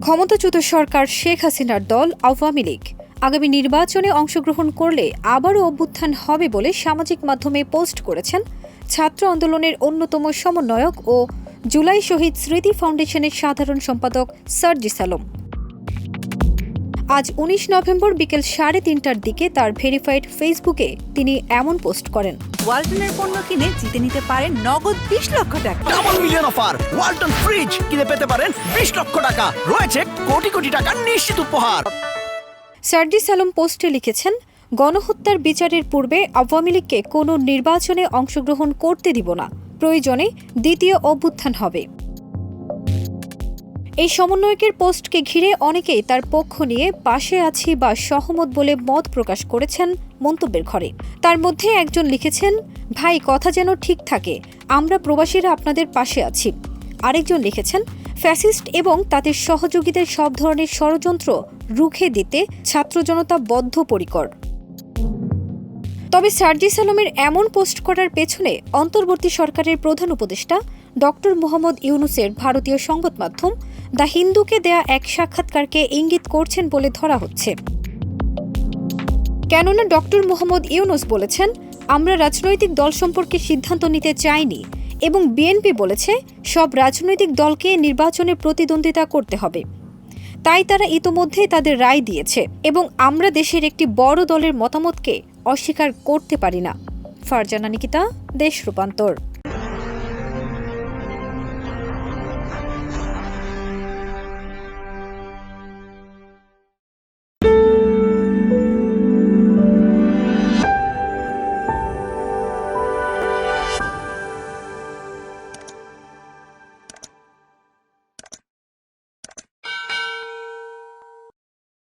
ক্ষমতাচ্যুত সরকার শেখ হাসিনার দল আওয়ামী লীগ আগামী নির্বাচনে অংশগ্রহণ করলে আবারও অভ্যুত্থান হবে বলে সামাজিক মাধ্যমে পোস্ট করেছেন ছাত্র আন্দোলনের অন্যতম সমন্বয়ক ও জুলাই শহীদ স্মৃতি ফাউন্ডেশনের সাধারণ সম্পাদক সার্জিস আলম। আজ ১৯ নভেম্বর বিকেল ৩:৩০টার দিকে তার ভেরিফাইড ফেসবুকে তিনি এমন পোস্ট করেন। ওয়ালটনের পণ্য কিনে জিতে নিতে পারেন নগদ ২০ লক্ষ টাকা। Double million offer, Walton fridge কিনে পেতে পারেন ২০ লক্ষ টাকা। রয়েছে কোটি কোটি টাকার নিশ্চিত উপহার। সার্জিস আলম পোস্টে লিখেছেন, গণহত্যার বিচারের পূর্বে আওয়ামী লীগকে কোনো নির্বাচনে অংশগ্রহণ করতে দিব না, প্রয়োজনে দ্বিতীয় অভ্যুত্থান হবে। এই সমন্বয়কের পোস্টকে ঘিরে অনেকেই তার পক্ষ নিয়ে পাশে আছি বা সহমত বলে মত প্রকাশ করেছেন মন্তব্যের ঘরে। তার মধ্যে একজন লিখেছেন, ভাই কথা যেন ঠিক থাকে, আমরা প্রবাসীরা আপনাদের পাশে আছি। আরেকজন লিখেছেন, ফ্যাসিস্ট এবং তাদের সহযোগীদের সব ধরনের ষড়যন্ত্র রুখে দিতে ছাত্র জনতা বদ্ধপরিকর। তবে সার্জিস আলমের এমন পোস্ট করার পেছনে অন্তর্বর্তী সরকারের প্রধান উপদেষ্টা ডক্টর মোহাম্মদ ইউনূসের ভারতীয় সংবাদ মাধ্যম দ্য হিন্দুকে দেয়া এক সাক্ষাৎকারকে ইঙ্গিত করছেন বলে ধরা হচ্ছে। কেননা ডক্টর মোহাম্মদ ইউনূস বলেছেন, আমরা রাজনৈতিক দল সম্পর্কে সিদ্ধান্ত নিতে চাইনি এবং বিএনপি বলেছে সব রাজনৈতিক দলকে নির্বাচনে প্রতিদ্বন্দ্বিতা করতে হবে। তাই তারা ইতোমধ্যেই তাদের রায় দিয়েছে এবং আমরা দেশের একটি বড় দলের মতামতকে অস্বীকার করতে পারি না। ফারজানা নিকিতা, দেশ রূপান্তর।